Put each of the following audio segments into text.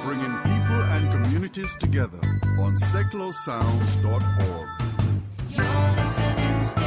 Bringing people and communities together on seclosounds.org. Your listening station.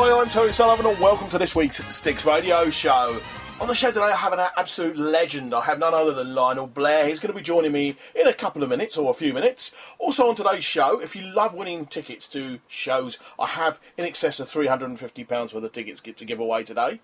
Hi, I'm Terry Sullivan and welcome to this week's Sticks Radio Show. On the show today I have an absolute legend. I have none other than Lionel Blair. He's going to be joining me in a couple of minutes or a few minutes. Also on today's show, if you love winning tickets to shows, I have in excess of £350 worth of tickets to give away today.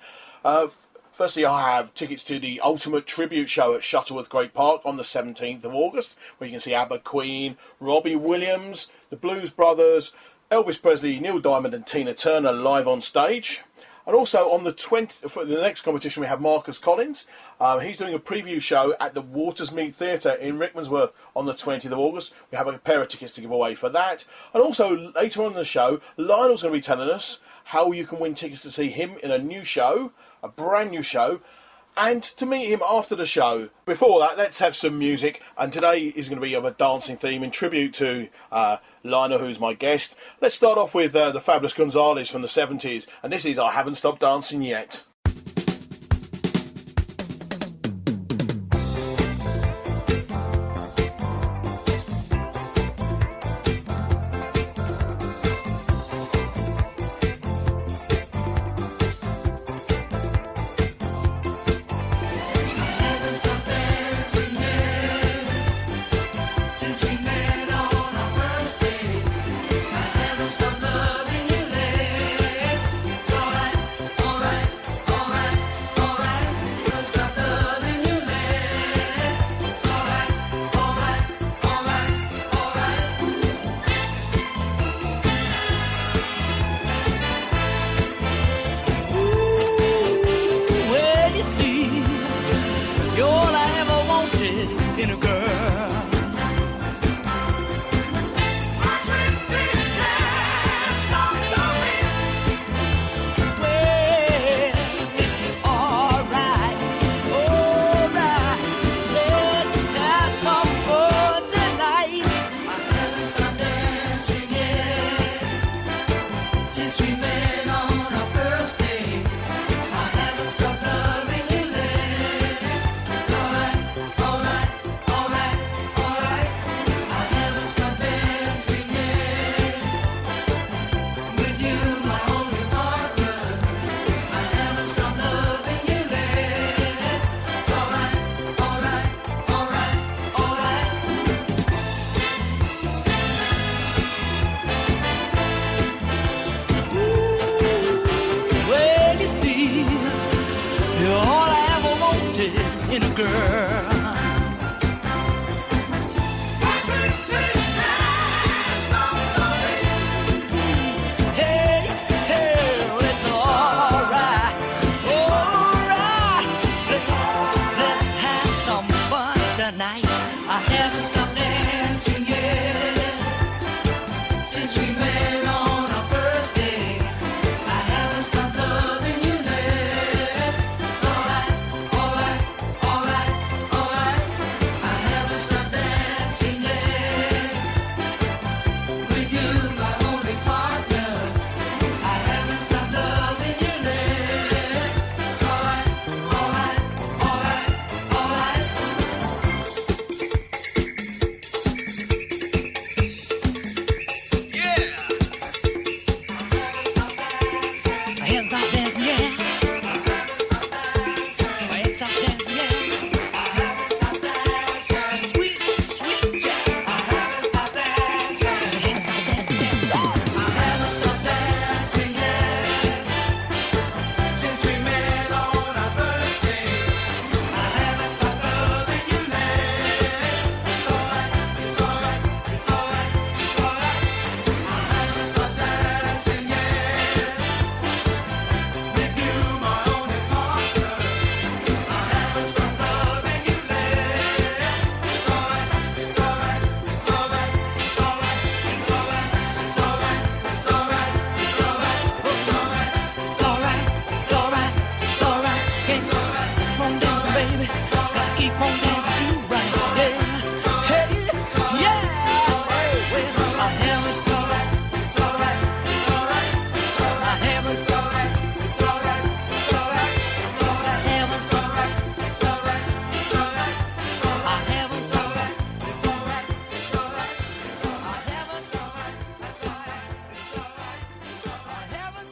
Firstly, I have tickets to the Ultimate Tribute Show at Shuttleworth Great Park on the 17th of August, where you can see ABBA, Queen, Robbie Williams, the Blues Brothers, Elvis Presley, Neil Diamond and Tina Turner live on stage. And also on the 20th, for the next competition, we have Marcus Collins. He's doing a preview show at the Watersmead Theatre in Rickmanworth on the 20th of August. We have a pair of tickets to give away for that. And also later on in the show, Lionel's going to be telling us how you can win tickets to see him in a new show, a brand new show, and to meet him after the show. Before that, let's have some music, and today is going to be of a dancing theme in tribute to Lionel, who's my guest. Let's start off with the Fabulous Gonzales from the 70s, and this is I Haven't Stopped Dancing Yet.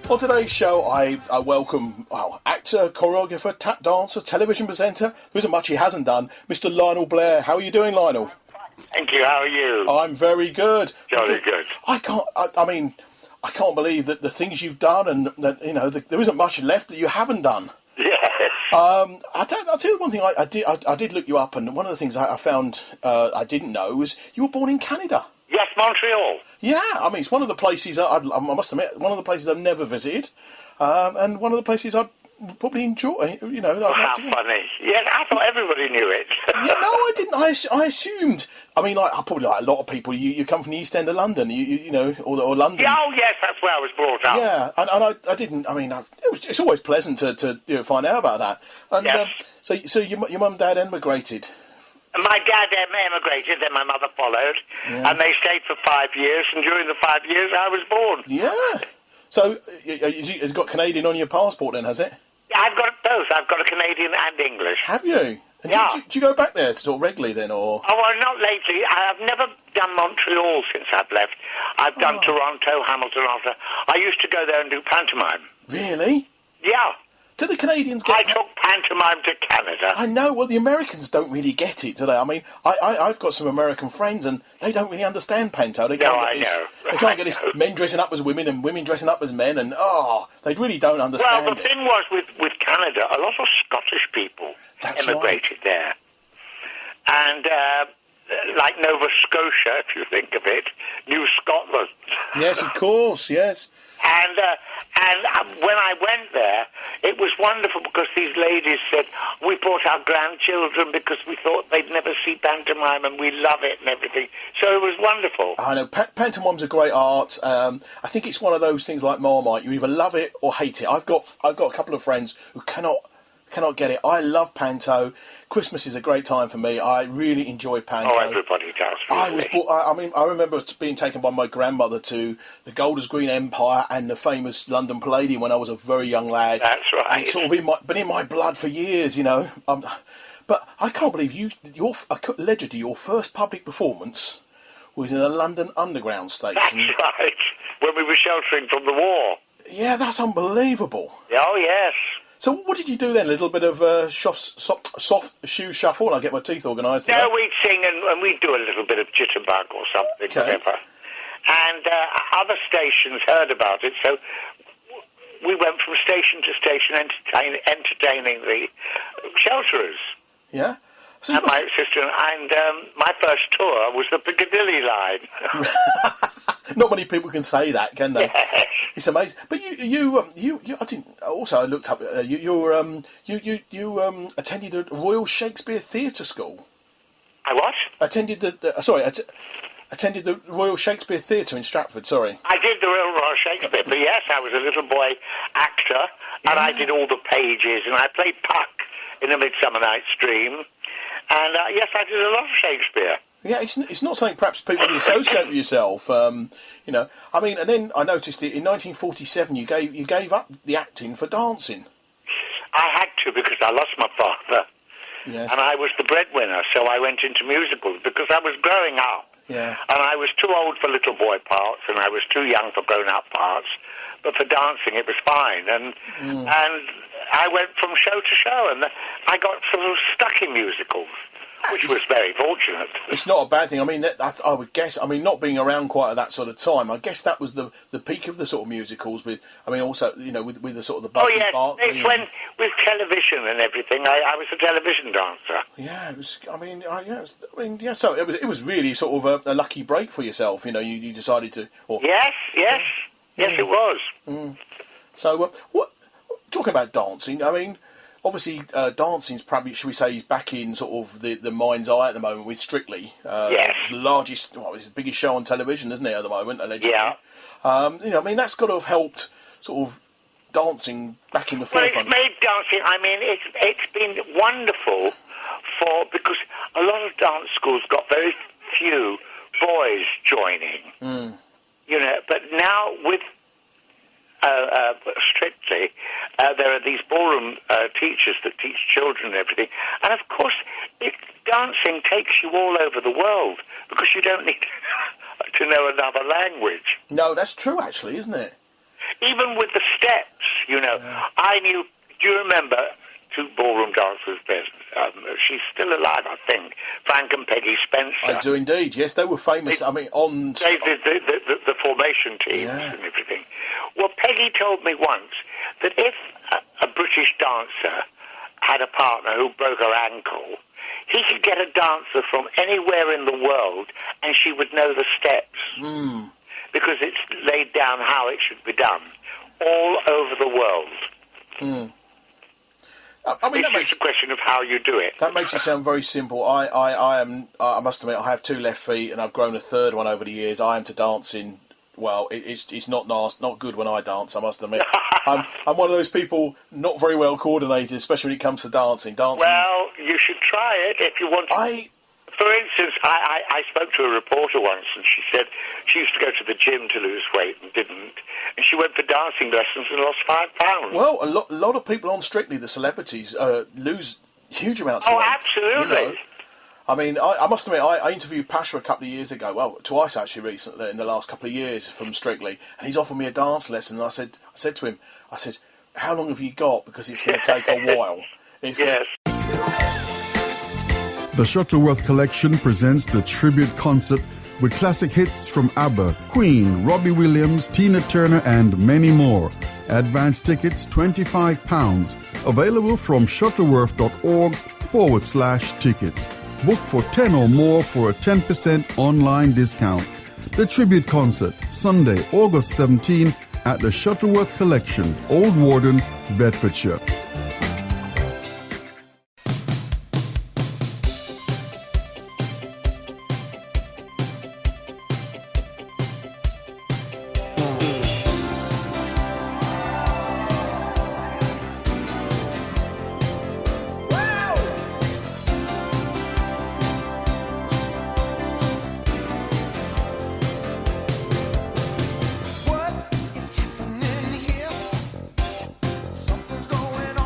On today's show, I welcome actor, choreographer, tap dancer, television presenter. There isn't much he hasn't done, Mr. Lionel Blair. How are you doing, Lionel? Thank you. How are you? I'm very good. Jolly good. I can't believe that the things you've done, and that there isn't much left that you haven't done. Yes. I'll tell you one thing. I did look you up, and one of the things I found I didn't know was you were born in Canada. Yes, Montreal. Yeah, I mean, it's one of the places, I must admit, one of the places I've never visited, and one of the places I'd probably enjoy, How funny. Yes, I thought everybody knew it. Yeah, no, I didn't. I assumed. I mean, probably like a lot of people, you come from the East End of London, or London. Yeah, oh, yes, that's where I was brought up. Yeah, and I didn't, I mean, it's always pleasant to find out about that. And, yes. So your mum and dad emigrated. My dad emigrated, then my mother followed, and they stayed for 5 years, and during the 5 years I was born. Yeah. So, has it got Canadian on your passport then, has it? Yeah, I've got both. I've got a Canadian and English. Have you? And yeah. Do you go back there sort of regularly then, or? Oh, well, not lately. I've never done Montreal since I've left. I've done Toronto, Hamilton after. I used to go there and do pantomime. Really? Yeah. Do the Canadians get... I took pantomime to Canada. I know. Well, the Americans don't really get it, do they? I mean, I've got some American friends, and they don't really understand panto. They can't get this men dressing up as women and women dressing up as men, and they really don't understand. Well, the thing was with Canada, a lot of Scottish people emigrated there, and like Nova Scotia, if you think of it, New Scotland. Yes, of course. Yes. And when I went there, it was wonderful because these ladies said, we brought our grandchildren because we thought they'd never see pantomime and we love it and everything. So it was wonderful. I know, pantomime's a great art. I think it's one of those things like Marmite. You either love it or hate it. I've got a couple of friends who cannot get it. I love panto. Christmas is a great time for me. I really enjoy panto. Oh, everybody does. Really. I remember being taken by my grandmother to the Golders Green Empire and the famous London Palladium when I was a very young lad. That's right. It's sort of been in my blood for years, But I can't believe allegedly your first public performance was in a London Underground station. That's right. When we were sheltering from the war. Yeah, that's unbelievable. Oh, yes. So what did you do then? A little bit of soft shoe shuffle, and I get my teeth organised. No, we'd sing and we'd do a little bit of jitterbug or something, whatever. And other stations heard about it, so we went from station to station entertaining the shelterers. Yeah. So and my sister and my first tour was the Piccadilly line. Not many people can say that, can they? Yes. It's amazing. But you I didn't. Also, I looked up. You attended the Royal Shakespeare Theatre School. I what? Attended attended the Royal Shakespeare Theatre in Stratford. Sorry. I did the Royal Shakespeare, but yes, I was a little boy actor, and I did all the pages, and I played Puck in A Midsummer Night's Dream, and yes, I did a lot of Shakespeare. Yeah, it's not something perhaps people would associate with yourself. I mean, and then I noticed that in 1947 you gave up the acting for dancing. I had to because I lost my father, and I was the breadwinner, so I went into musicals because I was growing up. Yeah. And I was too old for little boy parts, and I was too young for grown-up parts. But for dancing, it was fine, and I went from show to show, and I got sort of stuck in musicals. Which was very fortunate. It's not a bad thing. I mean, I would guess. I mean, not being around quite at that sort of time, I guess that was the peak of the sort of musicals. With, I mean, also with the sort of the Busby Berkeley. It's when with television and everything. I was a television dancer. Yeah, it was. So it was really sort of a lucky break for yourself. You decided to. Yes, it was. So what? Talking about dancing, I mean. Obviously, dancing's probably, should we say, is back in sort of the mind's eye at the moment with Strictly. Yes. The largest, it's the biggest show on television, isn't it, at the moment, allegedly? Yeah. I mean, that's got to have helped sort of dancing back in the forefront. Well, it's made dancing, I mean, it's been wonderful because a lot of dance schools got very few boys joining. But now with Strictly, there are these ballroom teachers that teach children and everything. And of course, dancing takes you all over the world because you don't need to know another language. No, that's true, actually, isn't it? Even with the steps, you know. Yeah. I knew, do you remember two ballroom dancers, she's still alive, I think, Frank and Peggy Spencer. I do indeed, yes, they were famous, They did the formation teams and everything. Well, Peggy told me once that if a British dancer had a partner who broke her ankle, he could get a dancer from anywhere in the world and she would know the steps. Because it's laid down how it should be done all over the world. I mean, it's just a question of how you do it. That makes it sound very simple. I must admit, I have 2 left feet, and I've grown a third one over the years. I am to dancing. Well, it's not nice, not good when I dance, I must admit. I'm one of those people not very well coordinated, especially when it comes to dancing. Well, you should try it if you want to. For instance, I spoke to a reporter once, and she said she used to go to the gym to lose weight and didn't, and she went for dancing lessons and lost 5 pounds. Well, a lot of people on Strictly, the celebrities, lose huge amounts of weight. Oh, absolutely. You know? I mean, I must admit, I interviewed Pasha a couple of years ago, well, twice actually recently, in the last couple of years from Strictly, and he's offered me a dance lesson, and I said to him, how long have you got? Because it's going to take a while. Yes. The Shuttleworth Collection presents the tribute concert with classic hits from ABBA, Queen, Robbie Williams, Tina Turner, and many more. Advance tickets £25. Available from shuttleworth.org/tickets. Book for 10 or more for a 10% online discount. The tribute concert, Sunday, August 17 at the Shuttleworth Collection, Old Warden, Bedfordshire. What is happening here? Something's going on.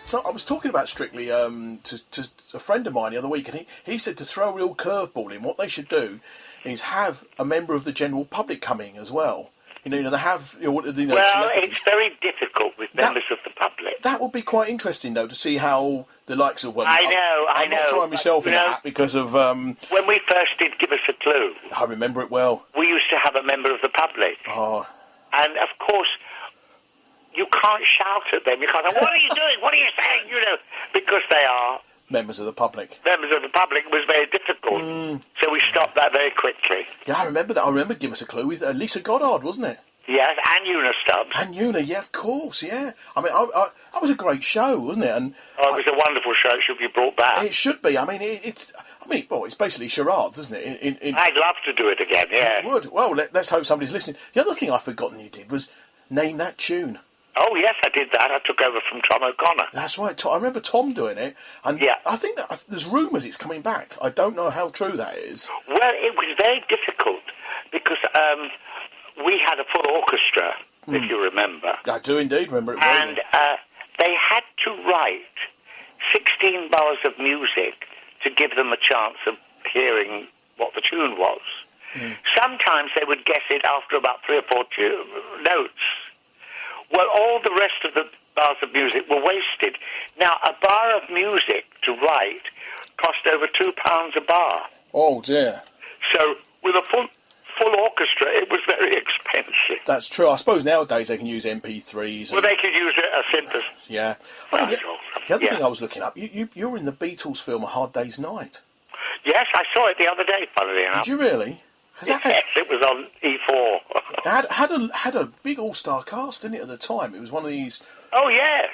So I was talking about Strictly to a friend of mine the other week, and he said to throw a real curveball in. What they should do is have a member of the general public coming as well. They have. Well, celebrities. it's very difficult with members of the public. That would be quite interesting, though, to see how the likes of. I know. I'm not throwing myself in that because of. When we first did Give Us a Clue, I remember it well. we used to have a member of the public, Oh, and of course, you can't shout at them. You can't say, "What are you doing? What are you saying?" Because they are members of the public. members of the public. It was very difficult, so we stopped that very quickly. Yeah, I remember that. I remember Give Us a Clue. Lisa Goddard, wasn't it? Yes, and Una Stubbs. And Una, yeah, of course, yeah. I mean, that was a great show, wasn't it? And Oh, it was a wonderful show. It should be brought back. it should be. I mean, it's basically charades, isn't it? I'd love to do it again. Yeah. It would. Well, let's hope somebody's listening. The other thing I've forgotten you did was name that tune. Oh yes, I did that. I took over from Tom O'Connor. That's right. I remember Tom doing it, and Yeah. I think that there's rumours it's coming back. I don't know how true that is. Well, it was very difficult because we had a full orchestra, if you remember, I do indeed remember it. Very and they had to write 16 bars of music to give them a chance of hearing what the tune was. Sometimes they would guess it after about 3 or 4 notes. Well, all the rest of the bars of music were wasted. Now, a bar of music to write cost over £2 a bar. Oh dear. So, with a full orchestra, it was very expensive. That's true. I suppose nowadays they can use MP3s. Well, they could use a synthesis. Yeah. Well, The other yeah. thing I was looking up, you were in the Beatles film A Hard Day's Night. Yes, I saw it the other day, funnily enough. Did you really? 'Cause that Yes, it was on E4. it had a big all-star cast, didn't it, at the time? It was one of these... Oh, yes.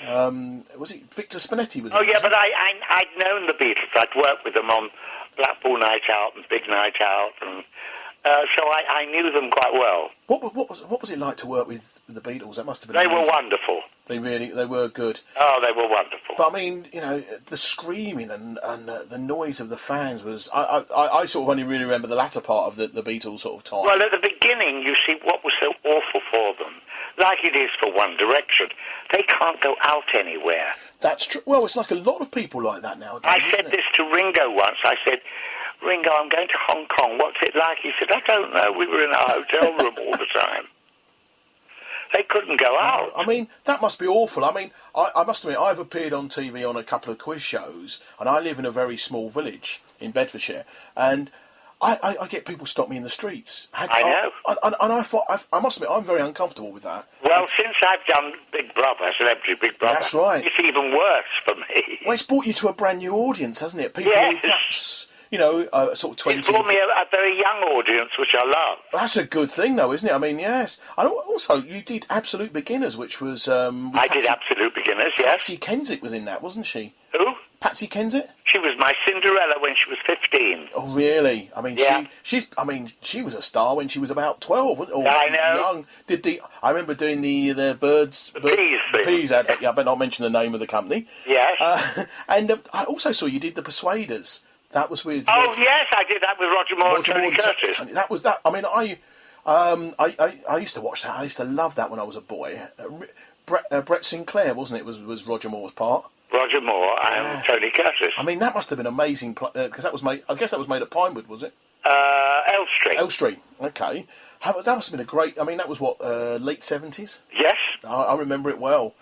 was it Victor Spinetti? Was Oh, it? yeah, but I'd known the Beatles. I'd worked with them on Blackpool Night Out and Big Night Out, and so I knew them quite well. What was it like to work with the Beatles? That must have been They were amazing. wonderful. They were good. Oh, they were wonderful. But I mean, the screaming and the noise of the fans was... I sort of only really remember the latter part of the Beatles sort of time. Well, at the beginning, you see what was so awful for them, like it is for One Direction. They can't go out anywhere. That's true. Well, it's like a lot of people like that nowadays. I isn't said it? this to Ringo once. I said, Ringo, I'm going to Hong Kong. What's it like? He said, I don't know. We were in a hotel room all the time. They couldn't go out. I mean, that must be awful. I mean, I must admit, I've appeared on TV on a couple of quiz shows, and I live in a very small village in Bedfordshire, and I get people stop me in the streets. I know. And I must admit, I'm very uncomfortable with that. Well, since I've done Big Brother, Celebrity Big Brother, That's right. it's even worse for me. Well, it's brought you to a brand new audience, hasn't it? People Yes. who perhaps, sort of 20... It's brought me a very young audience, which I love. That's a good thing, though, isn't it? I mean, yes. And also, you did Absolute Beginners, which was... I did Absolute Beginners, yes. Patsy Kensit was in that, wasn't she? Who? Patsy Kensit? She was my Cinderella when she was 15. Oh, really? I mean, Yeah. she was a star when she was about 12, wasn't or I know. young. I remember doing the birds... Peas thing. Peas advert. Yeah, I better not mention the name of the company. Yes. And I also saw you did The Persuaders. That was with... Oh, yes, I did that with Roger Moore and Tony Curtis. That was that. I mean, I used to watch that. I used to love that when I was a boy. Brett Sinclair, wasn't it? Was Roger Moore's part. Roger Moore and Tony Curtis. I mean, that must have been amazing because that was made. I guess that was made at Pinewood, was it? Elstree. Elstree. Okay. That must have been a great. I mean, that was what late 70s. Yes. I remember it well.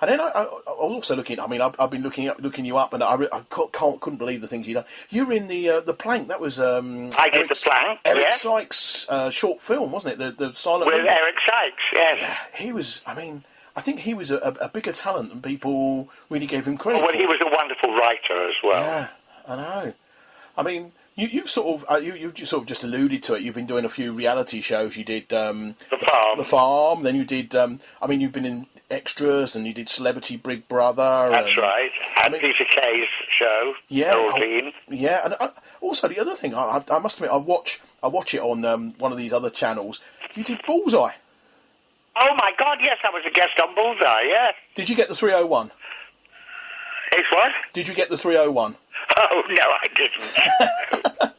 And then I was also looking. I mean, I've been looking you up, and I couldn't believe the things you'd done. You were in the Plank. That was I did the Plank. Eric yes. Sykes' short film, wasn't it? The silent With movie. Eric Sykes. Yes. Yeah, he was. I mean, I think he was a bigger talent than people really gave him credit Well, for. he was a wonderful writer as well. Yeah, I know. I mean, you've sort of you sort of just alluded to it. You've been doing a few reality shows. You did The Farm. The Farm. Then you did. I mean, you've been in extras, and you did Celebrity Big Brother. That's right. And Peter Kay's show. Yeah. Geraldine. Yeah, and also the other thing, I must admit, I watch it on one of these other channels. You did Bullseye. Oh my God! Yes, I was a guest on Bullseye. Yes. Did you get the 301? It's what? Did you get the 301? Oh no, I didn't.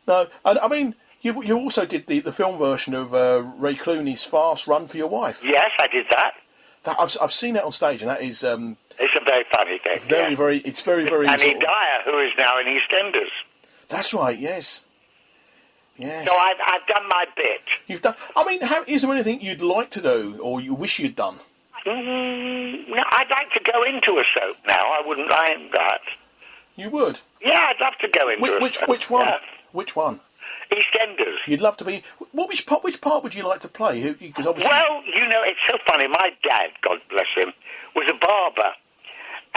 No, and I mean, you also did the film version of Ray Clooney's Fast Run for Your Wife. Yes, I did that. I've seen that on stage, and that is It's a very funny thing. very, yeah. very. It's very, very. Annie sort of- Dyer, who is now in EastEnders. That's right. Yes. Yes. So I've done my bit. You've done. I mean, is there anything you'd like to do, or you wish you'd done? No, I'd like to go into a soap now. I wouldn't mind that. You would. Yeah, I'd love to go into a soap. Which one? Yeah. Which one? EastEnders. You'd love to be. Which part would you like to play? Because obviously. Well, you know, it's so funny. My dad, God bless him, was a barber.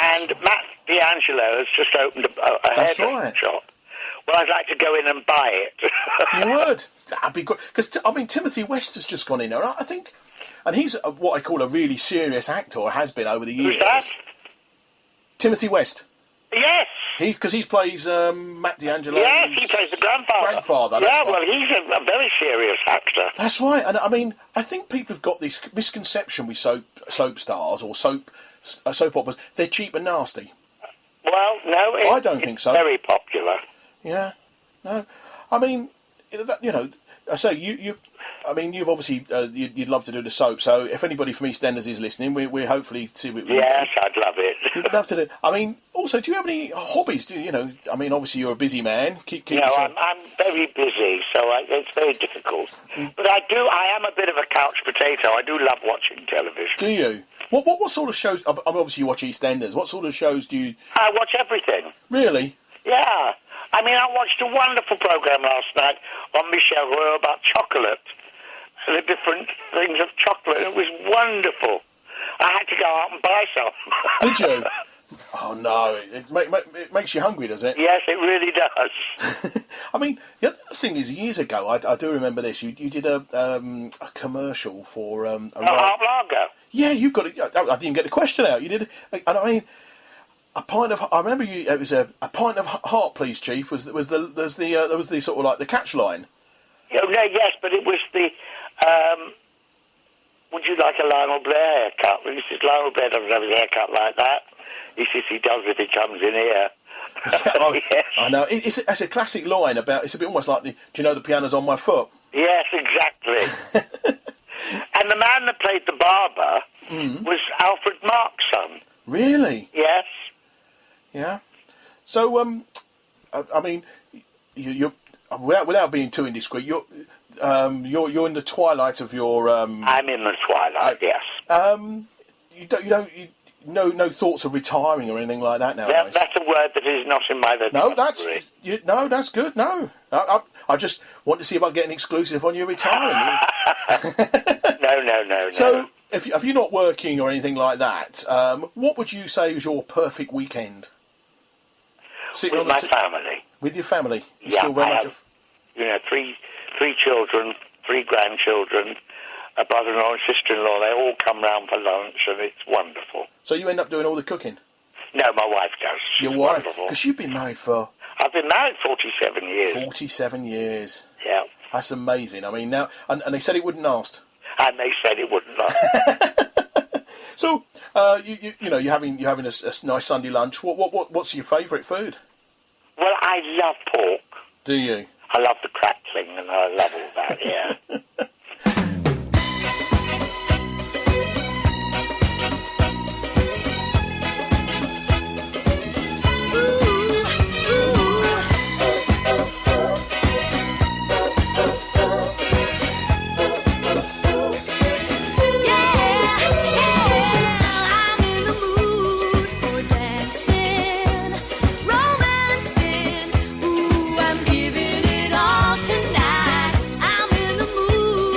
And Matt D'Angelo has just opened a That's hairdressing right. shop. Well, I'd like to go in and buy it. You would. That'd be good. Because, I mean, Timothy West has just gone in there, I think. And he's what I call a really serious actor, or has been over the years. Who's that? Timothy West. Yes. He plays Matt D'Angelo. Yes, he plays the grandfather. Grandfather, that's Yeah, right. well, he's a very serious actor. That's right. And I mean, I think people have got this misconception with soap stars or soap operas. They're cheap and nasty. Well, no, I don't think so. Very popular. Yeah. No. I mean, I say you. I mean, you've obviously you'd love to do the soap. So if anybody from EastEnders is listening, we're hopefully see. Yes, I'd love it. You'd love to do. I mean, also, do you have any hobbies? I mean, obviously you're a busy man. Keep No, yourself. I'm very busy, so it's very difficult. But I am a bit of a couch potato. I do love watching television. Do you? What sort of shows? I mean, obviously you watch EastEnders. What sort of shows do you? I watch everything. Really? Yeah. I mean, I watched a wonderful programme last night on Michel Roy about chocolate. The different things of chocolate. It was wonderful. I had to go out and buy some. Did you? Oh no! It makes you hungry, does it? Yes, it really does. I mean, the other thing is, years ago, I do remember this. You did a commercial for a Hot lager. Yeah, you got it. I didn't get the question out. You did, and I mean, a pint of. I remember you. It was a pint of heart, please, Chief. Was the sort of like the catch line. Oh, no, yes, but it was the. Would you like a Lionel Blair haircut? Well, he says Lionel Blair doesn't have his haircut like that. He says he does if he comes in here. Yes. I know. It's a classic line about. It's a bit almost like the. Do you know the piano's on my foot? Yes, exactly. And the man that played the barber was Alfred Mark's son. Really? Yes. Yeah. So I mean, you're without being too indiscreet. You're in the twilight of your. I'm in the twilight. Yes. No thoughts of retiring or anything like that nowadays. That's a word that is not in my vocabulary. That's good. No, I just want to see if I get an exclusive on you retiring. No. So, if you're not working or anything like that, what would you say is your perfect weekend? Sitting With on my family. With your family. You're Yeah, still very I much have, three children, 3 grandchildren, a brother-in-law and sister-in-law. They all come round for lunch, and it's wonderful. So you end up doing all the cooking? No, my wife does. She's Your wife? wonderful. Because you've been married for... I've been married 47 years. 47 years. Yeah. That's amazing. I mean, now... And they said it wouldn't last. And they said it wouldn't last. So, you're having a nice Sunday lunch. What's your favourite food? Well, I love pork. Do you? I love the crackling, and I love all that, yeah. I'm in the mood for dancing, romancing. Ooh, I'm giving it all tonight. I'm in the mood.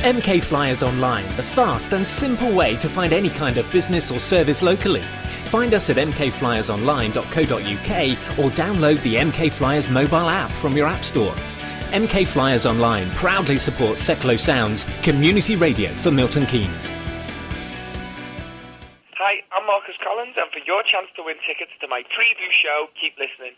MK Flyers Online, the fast and simple way to find any kind of business or service locally. Find us at mkflyersonline.co.uk or download the MK Flyers mobile app from your app store. MK Flyers Online proudly supports Seclo Sounds, community radio for Milton Keynes. Hi, I'm Marcus Collins, and for your chance to win tickets to my preview show, keep listening.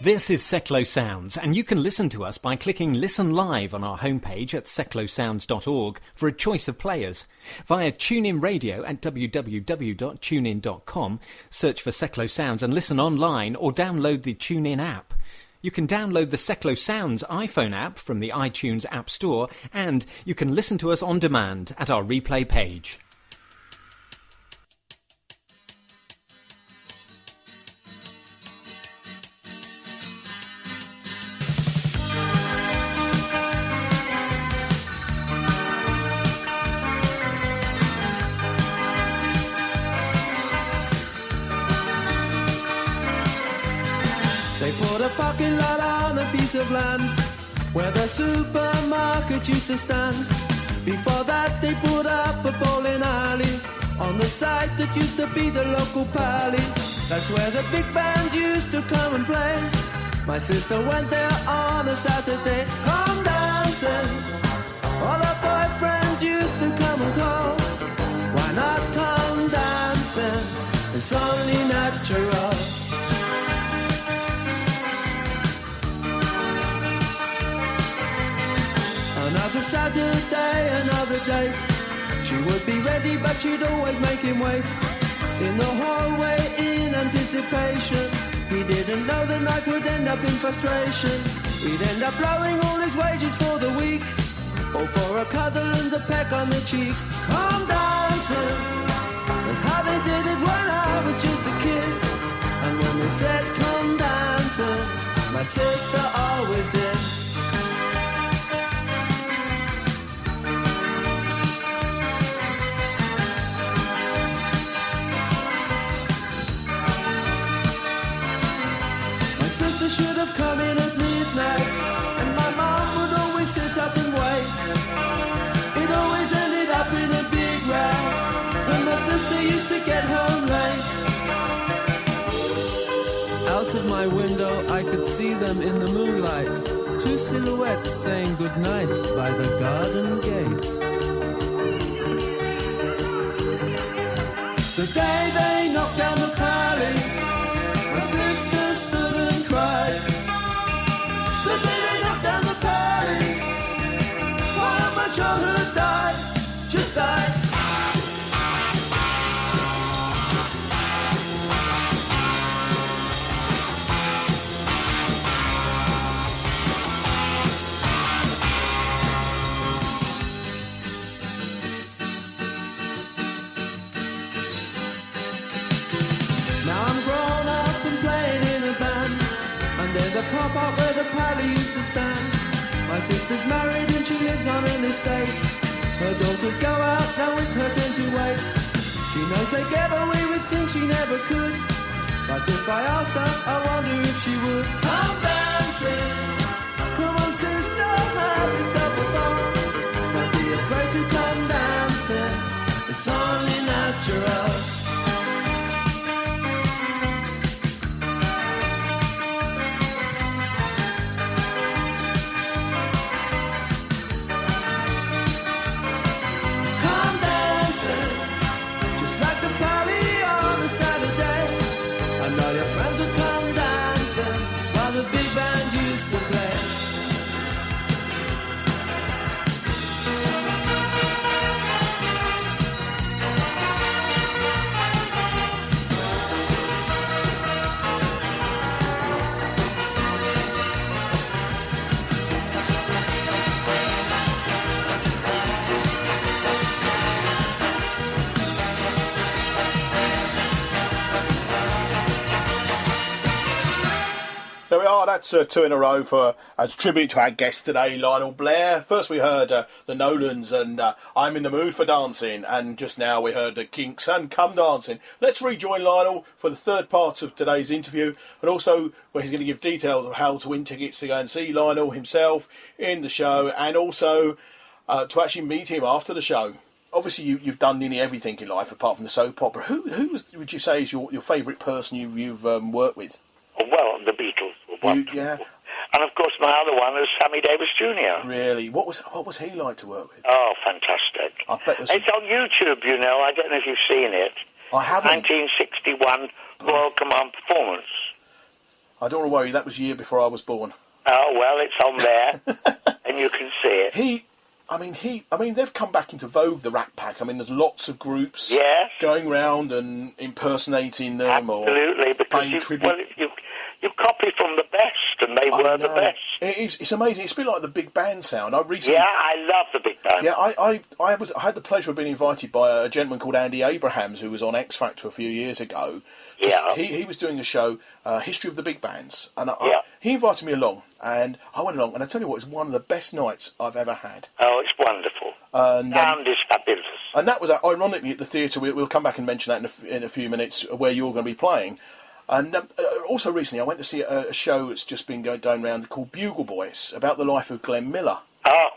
This is Seclo Sounds, and you can listen to us by clicking Listen Live on our homepage at seclosounds.org for a choice of players. Via TuneIn Radio at www.tunein.com, search for Seclo Sounds and listen online or download the TuneIn app. You can download the Seclo Sounds iPhone app from the iTunes App Store, and you can listen to us on demand at our replay page. They put a parking lot on a piece of land where the supermarket used to stand. Before that they put up a bowling alley on the site that used to be the local pally. That's where the big bands used to come and play. My sister went there on a Saturday. Come dancing, all her boyfriends used to come and call. Why not come dancing? It's only natural. Another Saturday, another date. She would be ready, but she'd always make him wait. In the hallway, in anticipation, he didn't know the night would end up in frustration. We'd end up blowing all his wages for the week, or for a cuddle and a peck on the cheek. Come dancing, that's how they did it when I was just a kid. And when they said come dancing, my sister always did. My sister should have come in at midnight, and my mom would always sit up and wait. It always ended up in a big row when my sister used to get home late. Out of my window I could see them in the moonlight, two silhouettes saying goodnight by the garden gate. The day they knocked down the pally, my sister stood and cried. The day they knocked down the pally, part of my childhood died, just died. Now I'm grown up and playing in a band, and there's a car park where the pally used to stand. My sister's married and she lives on an estate. Her daughters go out, now it's her turn to wait. She knows they get away with things she never could, but if I asked her, I wonder if she would. Come dancing, come on sister, have yourself a ball. Don't be afraid to come dancing, it's only natural. Come dancing, just like the party on a Saturday. And all your friends would come dancing while the big band used to play. There we are, that's two in a row for as tribute to our guest today, Lionel Blair. First we heard the Nolans and I'm in the Mood for Dancing, and just now we heard the Kinks and Come Dancing. Let's rejoin Lionel for the third part of today's interview, and also where he's going to give details of how to win tickets to go and see Lionel himself in the show, and also to actually meet him after the show. Obviously you've done nearly everything in life apart from the soap opera. Who would you say is your favourite person you've worked with? Well, the Beatles were wonderful. Yeah. And of course my other one was Sammy Davis Jr. Really? What was he like to work with? Oh, fantastic. I bet there's It's on YouTube, you know. I don't know if you've seen it. I haven't. 1961 Royal Command Performance. I don't want to worry, that was a year before I was born. Oh, well, it's on there, and you can see it. I mean, they've come back into vogue, the Rat Pack. I mean, there's lots of groups Yes. going round and impersonating them Absolutely, or because paying tribute. you copy from the best, and they were the best. It's amazing. It's a bit like the big band sound. I recently, Yeah, I love the big band. yeah, I had the pleasure of being invited by a gentleman called Andy Abrahams, who was on X Factor a few years ago. Yeah. He was doing a show, History of the Big Bands, and Yeah. he invited me along, and I went along, and I tell you what, it was one of the best nights I've ever had. Oh, it's wonderful. And Sound is fabulous. And that was ironically at the theatre. We'll come back and mention that in a few minutes, where you're going to be playing. And also recently, I went to see a show that's just been going around called Bugle Boys, about the life of Glenn Miller. Oh,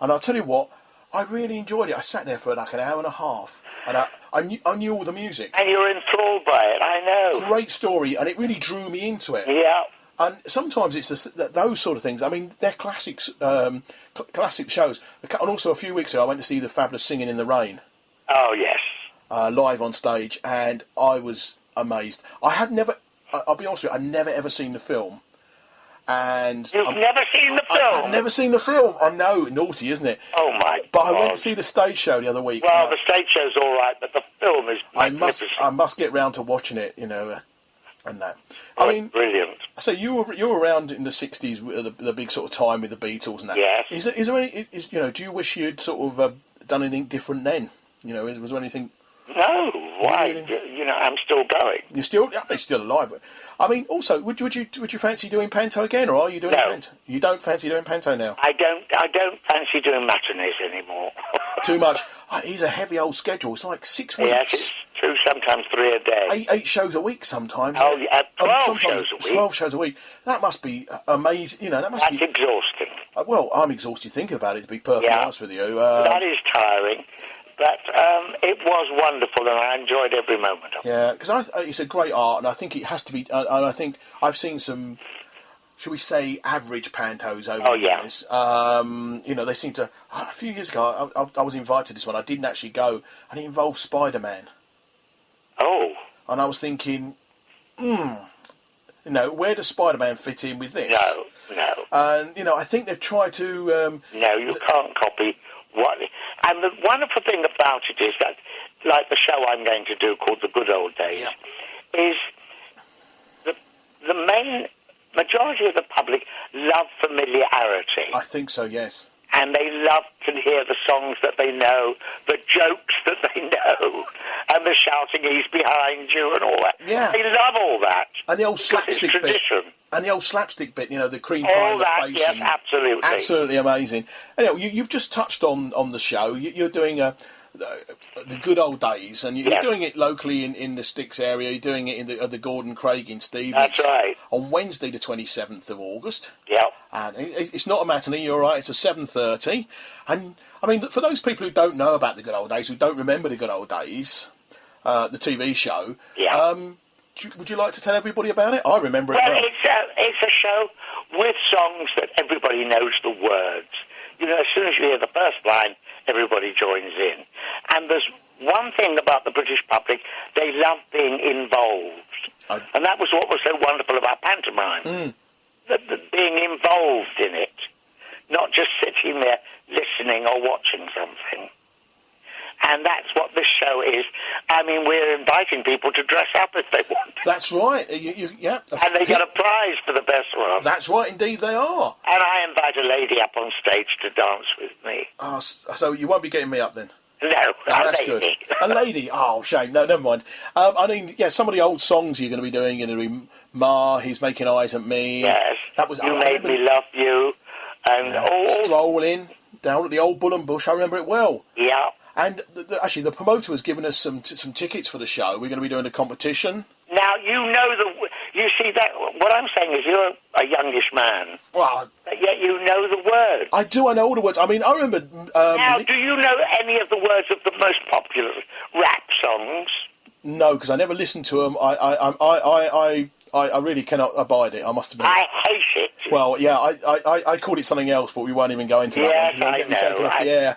And I'll tell you what, I really enjoyed it. I sat there for like an hour and a half, and I knew all the music. and you're enthralled by it, I know. Great story, and it really drew me into it. Yeah. And sometimes it's those sort of things. I mean, they're classics, classic shows. And also a few weeks ago, I went to see the Fabulous Singing in the Rain. Oh, yes. Live on stage, and I was amazed. I'll be honest with you, I'd never ever seen the film, And You've never seen the film? I've never seen the film. I know, naughty, isn't it? Oh, my But God. I went to see the stage show the other week. Well, the stage show's all right, but the film is magnificent. I must get round to watching it, and that. Oh, I mean, brilliant. so you were around in the '60s, with the big sort of time with the Beatles and that. Yes. Is there any? Do you wish you'd sort of done anything different then? Was there anything? No, why? Really? I'm still going. You're still alive. But, I mean, also, would you fancy doing panto again, or are you doing No. panto? You don't fancy doing panto now? I don't fancy doing matinees anymore. Too much. He's a heavy old schedule. It's like 6 weeks. Yes, it's 2, sometimes 3 a day. Eight shows a week sometimes. Oh, yeah, 12 sometimes shows a week. 12 shows a week. That must be amazing. That must That's be exhausting. Well, I'm exhausted thinking about it, to be perfectly Yeah. honest with you. That is tiring, but it was wonderful, and I enjoyed every moment of it. Yeah, because it's a great art, and I think it has to be. And I think I've seen some, shall we say, average pantos over the years. They seem to. A few years ago, I was invited to this one. I didn't actually go, and it involved Spider-Man. Oh. And I was thinking, where does Spider-Man fit in with this? No. And I think they've tried to. No, you can't copy what. And the wonderful thing about it is that, like the show I'm going to do called The Good Old Days, is the main majority of the public love familiarity. I think so, yes. And they love to hear the songs that they know, the jokes that they know, and the shouting "he's behind you" and all that. Yeah. They love all that. And the old because slapstick it's bit. tradition. And the old slapstick bit, the cream pie All in the that, face. yes, absolutely. Absolutely amazing. Anyway, you've just touched on the show. You're doing the Good Old Days, and you're doing it locally in the Sticks area. You're doing it in the Gordon Craig in Stevenage. That's right. On Wednesday, the 27th of August. Yeah. And it's not a matinee, you're right, it's a 7:30. And, I mean, for those people who don't know about the Good Old Days, who don't remember the Good Old Days, the TV show, would you like to tell everybody about it? I remember it well. It's a show with songs that everybody knows the words. As soon as you hear the first line, everybody joins in. And there's one thing about the British public, they love being involved. And that was what was so wonderful about pantomime. The being involved in it, not just sitting there listening or watching something. And that's what this show is. I mean, we're inviting people to dress up if they want. That's right. Yeah. And they get a prize for the best one. That's right, indeed they are. And I invite a lady up on stage to dance with me. Oh, so you won't be getting me up then? No, that's lady. Good. A lady? Oh, shame. No, never mind. I mean, some of the old songs you're going to be doing, you're going to be Ma, He's Making Eyes at Me. Yes. That was, You Made Me Love You. And all... Strolling down at the old Bull and Bush. I remember it well. Yeah. And actually, the promoter has given us some tickets for the show. We're going to be doing a competition. Now, you see that, what I'm saying is you're a youngish man. Well, yet you know the words. I do, I know all the words. I mean, I remember... now, do you know any of the words of the most popular rap songs? No, because I never listened to them. I really cannot abide it, I must admit. I hate it. Well, yeah, I called it something else, but we won't even go into that yes, one, I get me know. taken off the air.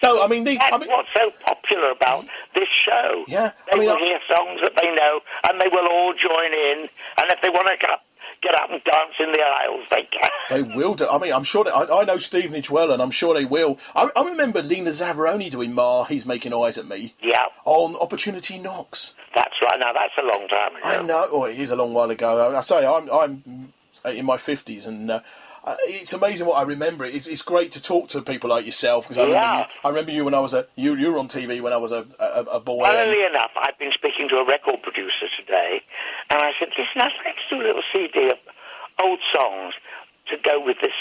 No, I mean... That's what's so popular about this show. Yeah. They will hear songs that they know, and they will all join in, and if they want to get up and dance in the aisles, they can. They will do. I mean, I'm sure... I know Stevenage well, and I'm sure they will. I remember Lena Zavaroni doing Ma, He's Making Eyes at Me. Yeah. On Opportunity Knocks. That's right. Now, that's a long time ago. I know. Oh, it is a long while ago. I say, I'm in my 50s, and it's amazing what I remember. It's great to talk to people like yourself, because I remember you when I was you were on TV when I was a boy. Funnily enough, I've been speaking to a record producer today, and I said, listen, let's do a little CD of old songs to go with this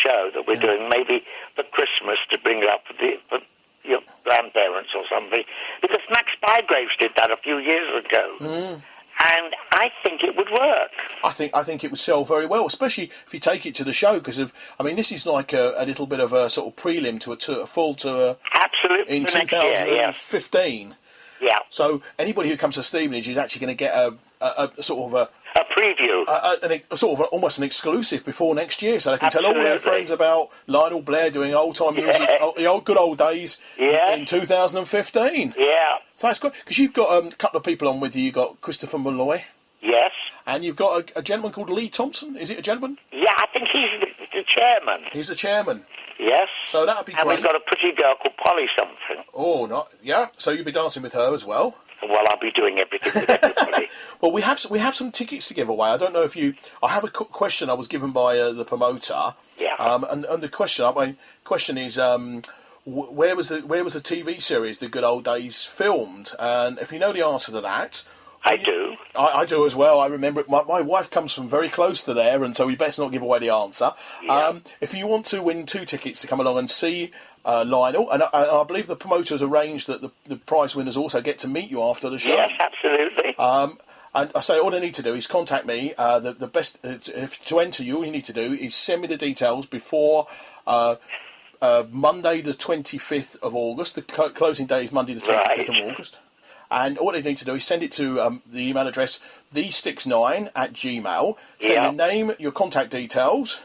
show that we're doing, maybe for Christmas, to bring it up for your grandparents or something, because Max Bygraves did that a few years ago. And I think it would work. I think it would sell very well, especially if you take it to the show, because this is like a little bit of a sort of prelim to a full tour. Absolutely. In 2015. Yeah. So anybody who comes to Stevenage is actually going to get a sort of a preview, a sort of almost an exclusive before next year, so they can tell all their friends about Lionel Blair doing old time music, the good old days in 2015. Yeah. So that's good, because you've got a couple of people on with you. You've got Christopher Malloy. Yes. And you've got a gentleman called Lee Thompson. Is it a gentleman? Yeah, I think he's the chairman. He's the chairman. Yes. So that'd be and great. we've got a pretty girl called Polly something. Oh, not yeah. So you'll be dancing with her as well. Well, I'll be doing everything with everybody. Well, we have some tickets to give away. I don't know if you. I have a question I was given by the promoter. Yeah. And the question is, where was the TV series The Good Old Days filmed? And if you know the answer to that. I do. I do as well. I remember it. My wife comes from very close to there, and so we best not give away the answer. Yeah. If you want to win 2 tickets to come along and see Lionel, and I believe the promoters arranged that the prize winners also get to meet you after the show. Yes, absolutely. And I say all they need to do is contact me. The best to enter you, all you need to do is send me the details before Monday the 25th of August. The closing day is Monday the 25th of August. And all they need to do is send it to the email address thesticks9@gmail. Send your name, your contact details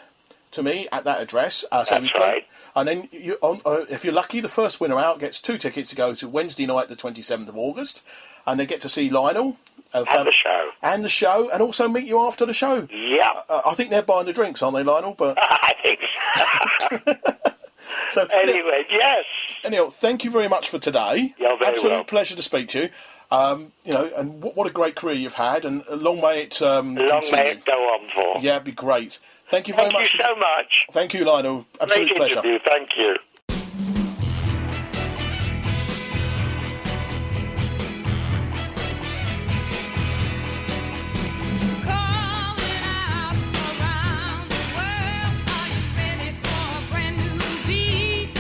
to me at that address. That's right. And then, if you're lucky, the first winner out gets 2 tickets to go to Wednesday night, the 27th of August. And they get to see Lionel. And the show. And the show, and also meet you after the show. Yeah. I think they're buying the drinks, aren't they, Lionel? But I think so. So anyway, yes. Anyhow, thank you very much for today. You're very Absolute welcome. pleasure to speak to you. And what a great career you've had, and long may it long may it go on for. Yeah, it'd be great. Thank you very much. Thank you so much. Thank you, Lionel. Absolute Great pleasure. interview. Thank you. Calling out around the world, are you ready for a brand new beat?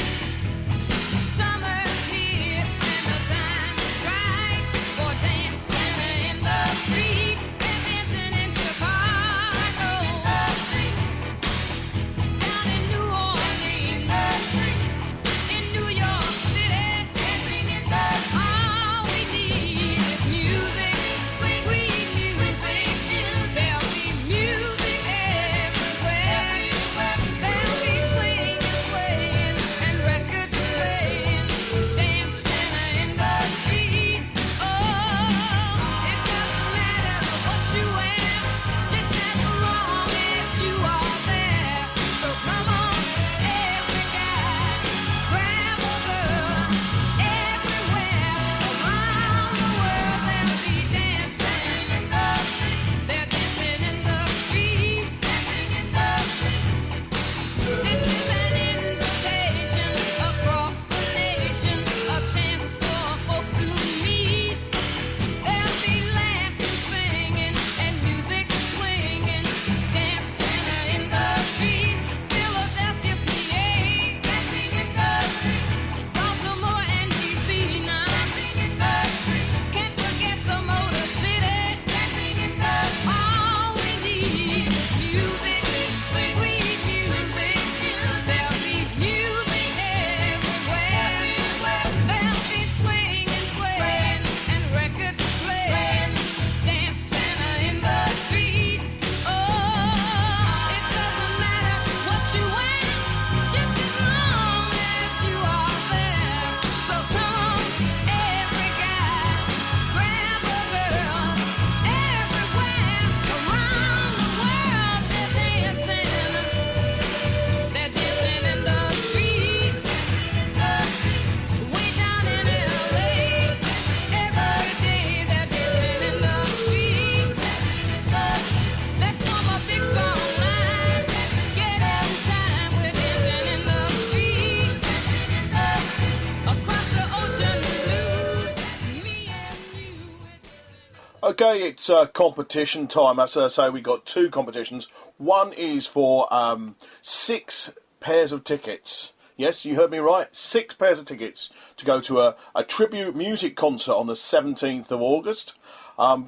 Summer's here and the time is right for dancing in the street. They're dancing in Chicago, down in New Orleans, in New York City. All we need is music, sweet music. There'll be music everywhere. There'll be swing, swaying, and records playing, dancing in the street. Oh, it doesn't matter what you wear, just as long as you are there. So come on, every guy, grab a girl, everywhere around the world they'll be dancing. They're dancing in the street. This is an invitation across the nation, a chance for folks to meet. There'll be laughing, singing, and music swinging, dancing in the street. Philadelphia, PA, dancing in the street. Baltimore and DC now, dancing in the street. Can't forget the Motor City, dancing in the street. All we need is music, sweet music. There'll be music everywhere. There'll be swinging, swaying, and records playing, dancing in the street. Oh, it doesn't matter what you wear, just as long as you are there. So come on, every guy, grab a girl, everywhere around the world they're dancing. They're dancing in the street. Way down in LA, every day they're dancing in the street. Let's form a big strong line. Get every time we're dancing in the street. Across the ocean blue, me and you. Okay, it's competition time. As I say, we got 2 competitions. One is for 6 pairs of tickets. Yes, you heard me right. 6 pairs of tickets to go to a tribute music concert on the 17th of August,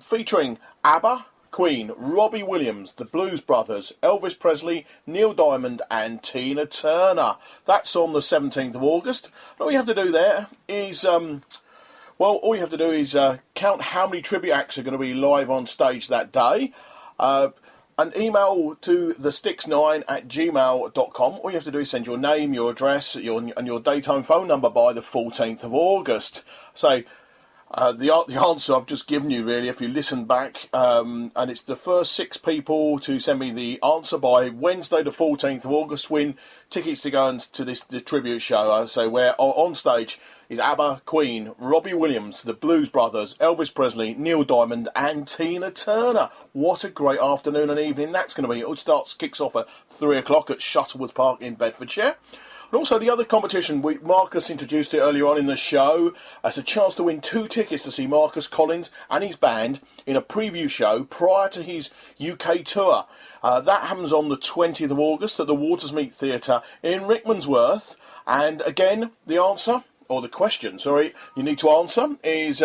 featuring ABBA, Queen, Robbie Williams, the Blues Brothers, Elvis Presley, Neil Diamond, and Tina Turner. That's on the 17th of August. All you have to do there is all you have to do is count how many tribute acts are going to be live on stage that day. An email to thesticks9@gmail.com. All you have to do is send your name, your address, and your daytime phone number by the 14th of August. So, The answer I've just given you, really, if you listen back, and it's the first 6 people to send me the answer by Wednesday the 14th of August win tickets to go to the tribute show. So where on stage is ABBA, Queen, Robbie Williams, the Blues Brothers, Elvis Presley, Neil Diamond and Tina Turner. What a great afternoon and evening that's going to be. It kicks off at 3 o'clock at Shuttleworth Park in Bedfordshire. And also the other competition, Marcus introduced it earlier on in the show, as a chance to win 2 tickets to see Marcus Collins and his band in a preview show prior to his UK tour. That happens on the 20th of August at the Watersmeet Theatre in Rickmanworth. And again, the question you need to answer is...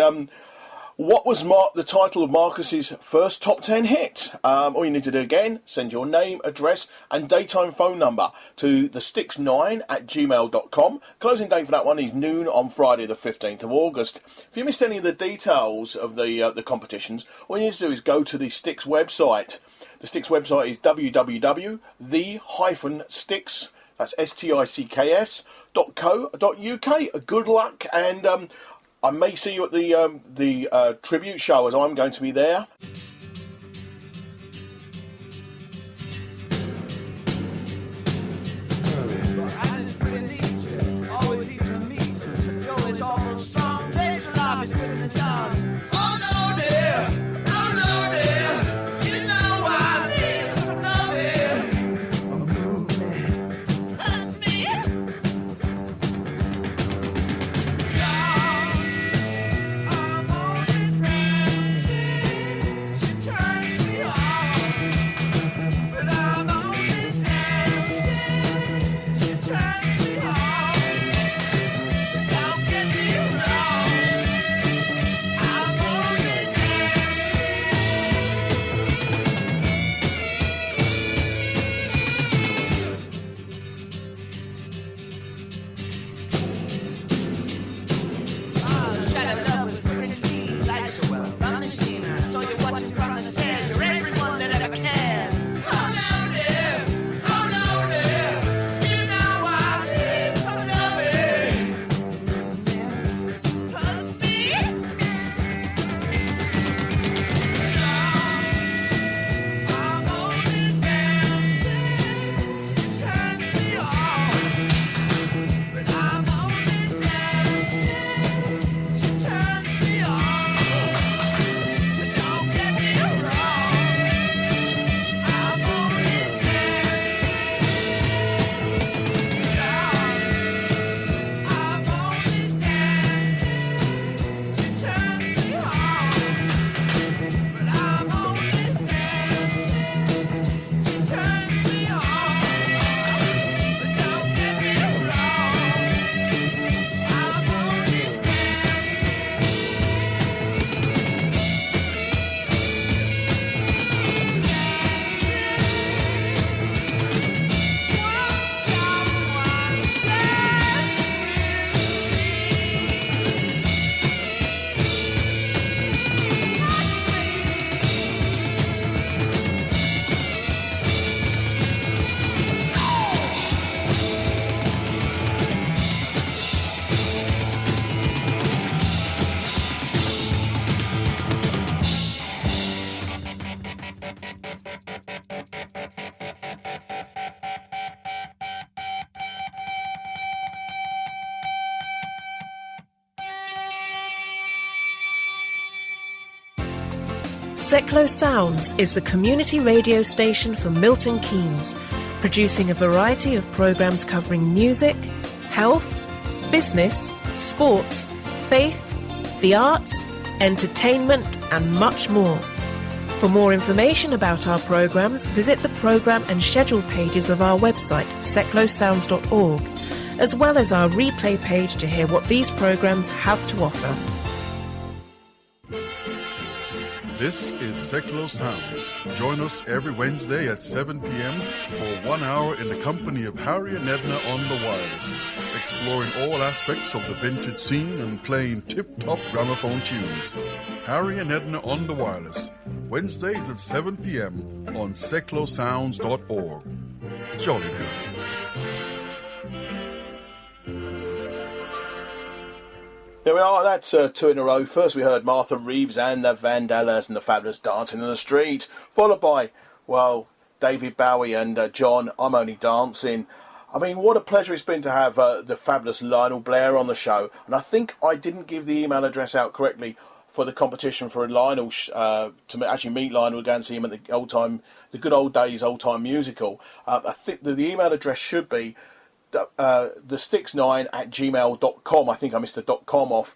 what was the title of Marcus's first top 10 hit? All you need to do again, send your name, address and daytime phone number to thesticks9@gmail.com. Closing date for that one is noon on Friday the 15th of August. If you missed any of the details of the competitions, all you need to do is go to the Sticks website. The Sticks website is www.the-sticks, that's STICKS.co.uk. Good luck, and I may see you at the tribute show, as I'm going to be there. Seclo Sounds is the community radio station for Milton Keynes, producing a variety of programmes covering music, health, business, sports, faith, the arts, entertainment and much more. For more information about our programmes, visit the programme and schedule pages of our website, seclosounds.org, as well as our replay page to hear what these programmes have to offer. This is Seclo Sounds. Join us every Wednesday at 7 p.m. for 1 hour in the company of Harry and Edna on the wireless, exploring all aspects of the vintage scene and playing tip-top gramophone tunes. Harry and Edna on the wireless, Wednesdays at 7 p.m. on seclosounds.org. Jolly good. There we are, that's two in a row. First we heard Martha Reeves and the Vandellas and the Fabulous Dancing in the Street, followed by, well, David Bowie and John, I'm Only Dancing. I mean, what a pleasure it's been to have the fabulous Lionel Blair on the show. And I think I didn't give the email address out correctly for the competition for Lionel, to actually meet Lionel, go and see him at the good old days, old time musical. I think the email address should be thesticks9@gmail.com. I think I missed the .com off.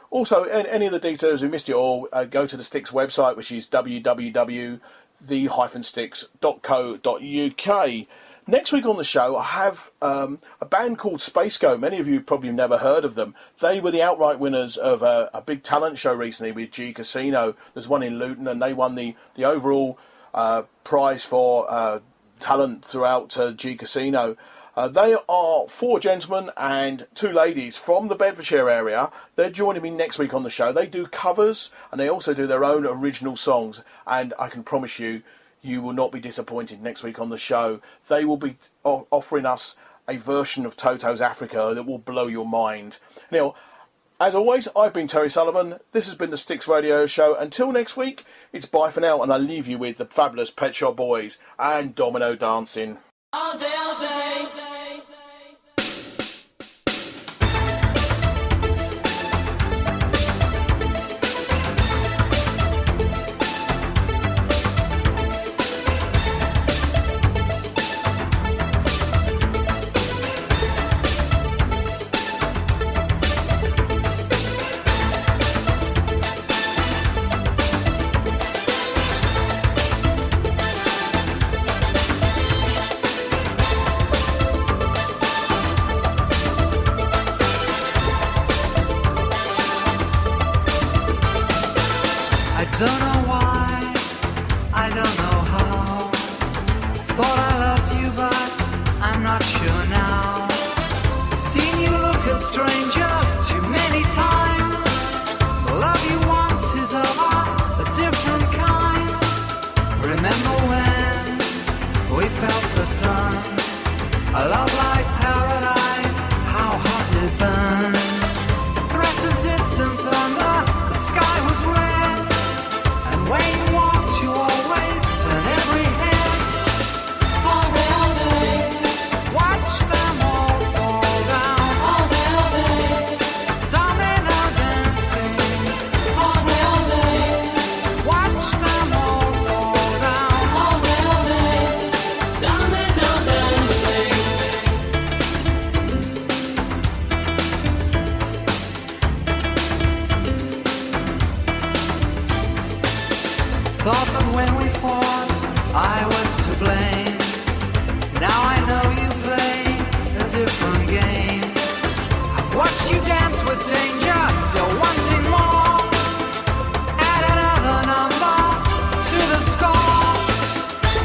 Also, any of the details, we missed it all, go to the Sticks website, which is www.the-sticks.co.uk. Next week on the show, I have a band called Spaceco. Many of you probably never heard of them. They were the outright winners of a big talent show recently with G Casino. There's one in Luton, and they won the overall prize for talent throughout G Casino. They are 4 gentlemen and 2 ladies from the Bedfordshire area. They're joining me next week on the show. They do covers and they also do their own original songs. And I can promise you, you will not be disappointed next week on the show. They will be offering us a version of Toto's Africa that will blow your mind. Now, as always, I've been Terry Sullivan. This has been the Sticks Radio Show. Until next week, it's bye for now. And I leave you with the fabulous Pet Shop Boys and Domino Dancing. All day, all day. Don't know why, I don't know how. Thought I loved you, but I'm not sure now. Seen you look at strangers too many times. The love you want is of a different kind. Remember when we felt the sun? A love like paradise, how hot it burned. Threat of distant thunder, the sky was red. When you walked, you always turn every head. All day, all day. Watch them all fall down. All day, all day. Domino dancing. All day, all day. Watch them all fall down. All day, all day. Domino dancing. Thought that when we fought, I was to blame. Now I know you play a different game. I've watched you dance with danger, still wanting more. Add another number to the score.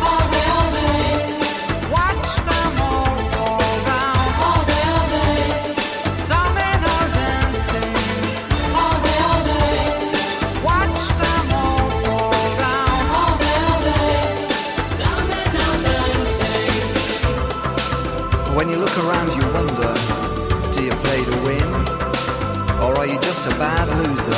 All day, all day. Watch them all fall down. All day, all day. Domino dancing. All day, all day. Watch them all fall down. All day, all day. Domino dancing. When you look around, you wonder, do you play to win? Or are you just a bad loser?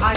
I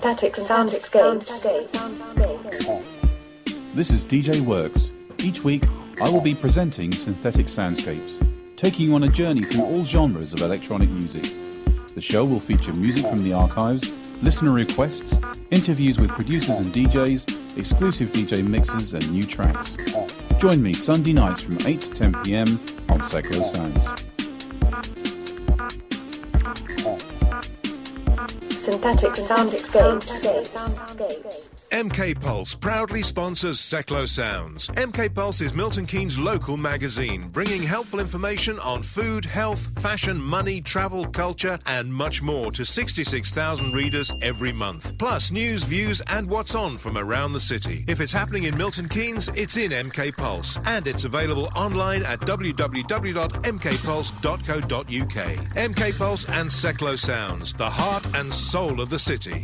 Synthetic soundscapes. This is DJ Works. Each week, I will be presenting Synthetic Soundscapes, taking you on a journey through all genres of electronic music. The show will feature music from the archives, listener requests, interviews with producers and DJs, exclusive DJ mixes and new tracks. Join me Sunday nights from 8 to 10 p.m. on Seclo Sounds. Synthetic soundscapes. MK Pulse proudly sponsors Seclo Sounds. MK Pulse is Milton Keynes' local magazine, bringing helpful information on food, health, fashion, money, travel, culture, and much more to 66,000 readers every month. Plus news, views, and what's on from around the city. If it's happening in Milton Keynes, it's in MK Pulse, and it's available online at www.mkpulse.co.uk. MK Pulse and Seclo Sounds, the heart and soul of the city.